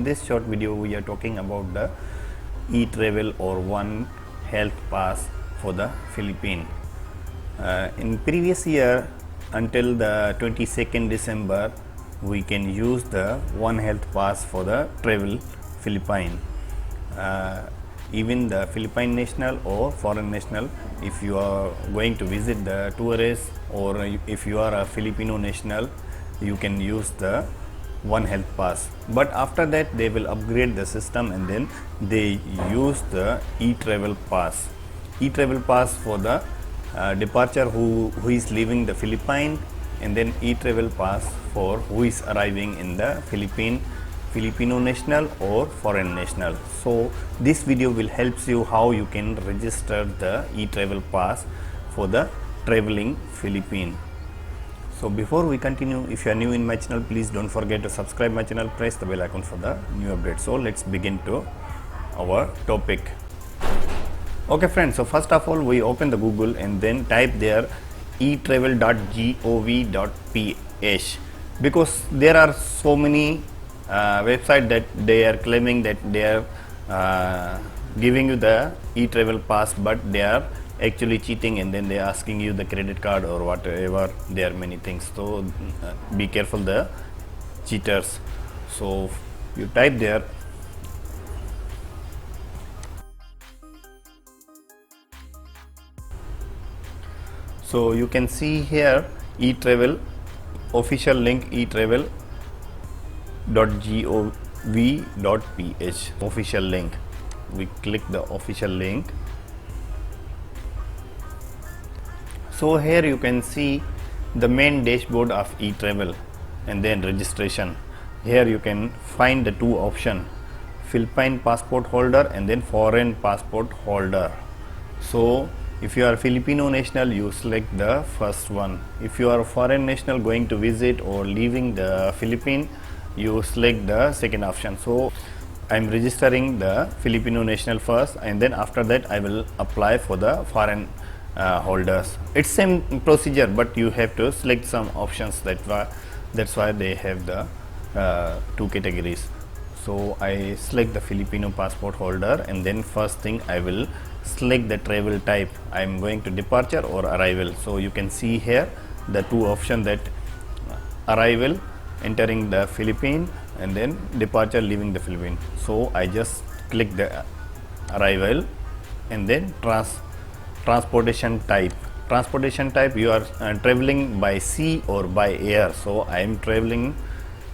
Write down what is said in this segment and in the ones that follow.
in this short video we are talking about the eTravel or One Health Pass for the Philippines. In previous year until the 22nd December we can use the One Health Pass for the travel Philippines. Even the Philippine national or foreign national, if you are going to visit the tourist or if you are a Filipino national, you can use the One Health Pass. But after that they will upgrade the system and then they use the eTravel Pass. eTravel Pass for the departure who is leaving the Philippines, and then eTravel Pass for who is arriving in the Philippines, Filipino national or foreign national. So this video will help you how you can register the eTravel Pass for the traveling Philippines. So before we continue, if you are new in my channel, please don't forget to subscribe my channel, press the bell icon for the new updates. So let's begin to our topic. Okay friends, so first of all we open the Google and then type there etravel.gov.ph, because there are so many website that they are claiming that they are giving you the eTravel Pass, but they are actually cheating and then they are asking you the credit card or whatever. There are many things, so be careful the cheaters. So you type there so you can see here eTravel official link etravel.gov.ph official link. We click the official link. So here you can see the main dashboard of eTravel and then registration. Here you can find the two options, Philippine passport holder and then foreign passport holder. So if you are Filipino national, you select the first one. If you are a foreign national going to visit or leaving the Philippines, you select the second option. So I am registering the Filipino national first, and then after that I will apply for the foreign holders. It's same procedure, but you have to select some options. That's why they have the two categories. So I select the Filipino passport holder, and then first thing I will select the travel type. I am going to departure or arrival. So you can see here the two options, that arrival entering the Philippines and then departure leaving the Philippines. So I just click the arrival and then transportation type. Transportation type, you are traveling by sea or by air. So I am traveling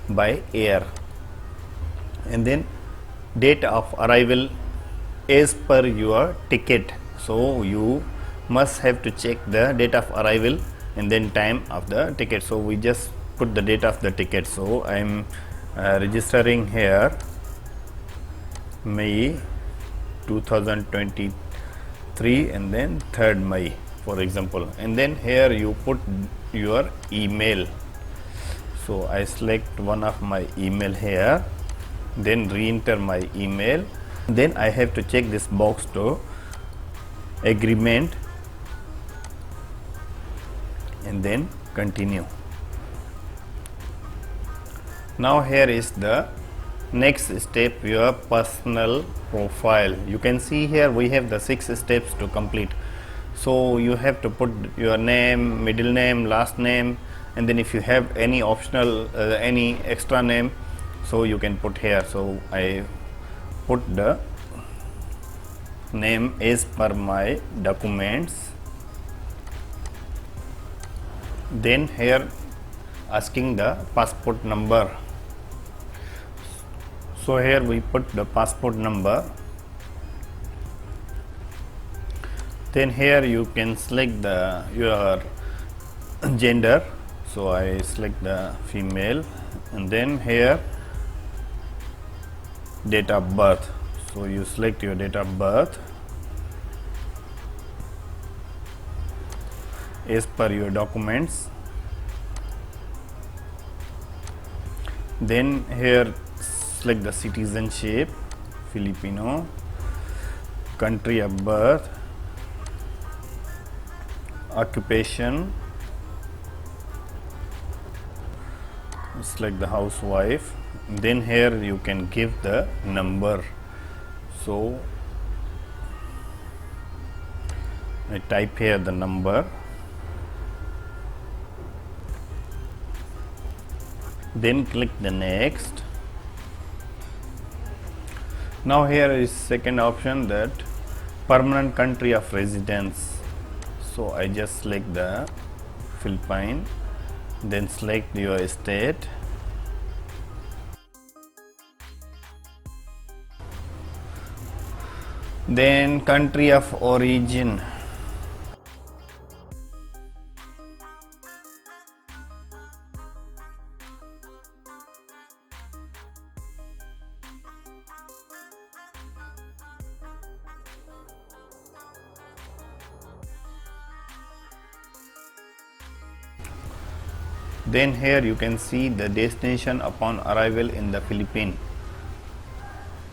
by air. And then date of arrival as per your ticket. So you must have to check the date of arrival and then time of the ticket. So we just put the date of the ticket. So I am registering here May 2023 and then 3rd May for example, and then here you put your email. So I select one of my email here, then re-enter my email. Then I have to check this box to agreement and then continue. Now here is the next step, your personal profile. You can see here we have the 6 steps to complete. So you have to put your name, middle name, last name, and then if you have any optional any extra name, so you can put here. So I put the name as per my documents. Then here asking the passport number. So here we put the passport number. Then here you can select your gender. So I select the female, and then here date of birth. So you select your date of birth as per your documents. Then here select the citizenship, Filipino, country of birth, occupation, select the housewife, Then here you can give the number. So I type here the number, then click the next. Now here is second option, that permanent country of residence. So I just select the Philippine, then select your state, then country of origin. Then here you can see the destination upon arrival in the Philippines.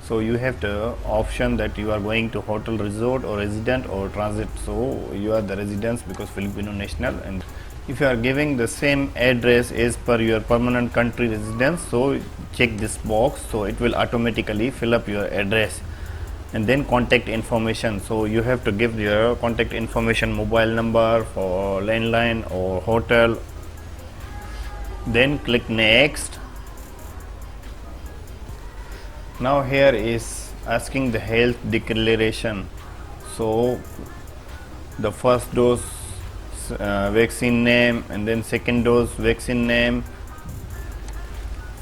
So you have the option that you are going to hotel, resort or resident or transit. So you are the residence because Filipino national, and if you are giving the same address as per your permanent country residence, so check this box, so it will automatically fill up your address. And then contact information, so you have to give your contact information, mobile number for landline or hotel. Then click next. Now here is asking the health declaration. So the first dose vaccine name, and then second dose vaccine name,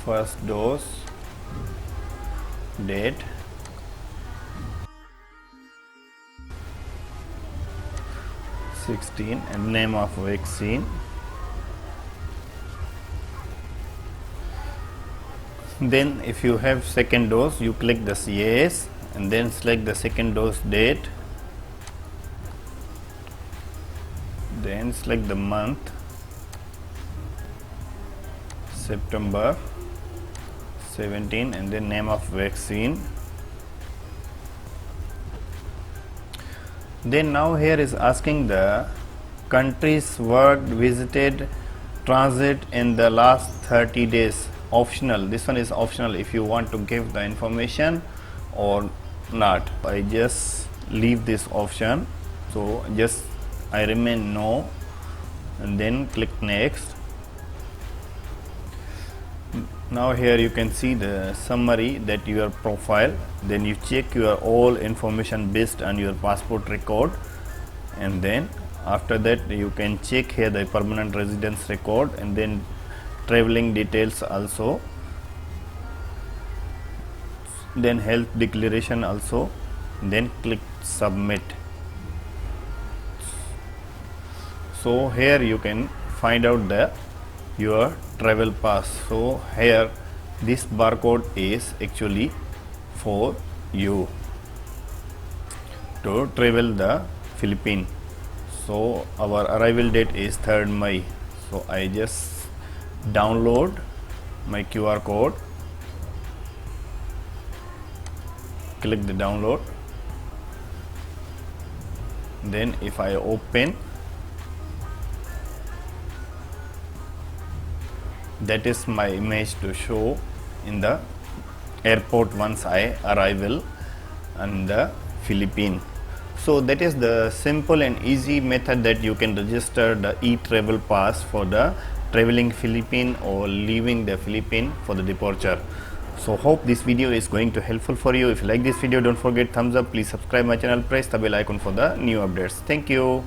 first dose, date, (16) and name of vaccine. Then if you have second dose, you click this yes, and then select the second dose date, then select the month, September 17, and then name of vaccine. Then now here is asking the countries worked, visited, transit in the last 30 days. Optional, this one is optional if you want to give the information or not. I just leave this option, so just I remain no, and then click next. Now here you can see the summary, that your profile, then you check your all information based on your passport record, and then after that you can check here the permanent residence record, and then traveling details also, then health declaration also, then click submit. So here you can find out the your travel pass. So here this barcode is actually for you to travel the Philippines. So our arrival date is 3rd May. So I just download my QR code, click the download, then if I open, that is my image to show in the airport once I arrival in the Philippines. So that is the simple and easy method that you can register the e-travel pass for the traveling Philippines or leaving the Philippines for the departure. So hope this video is going to helpful for you. If you like this video, don't forget thumbs up, please subscribe my channel, press the bell icon for the new updates. Thank you.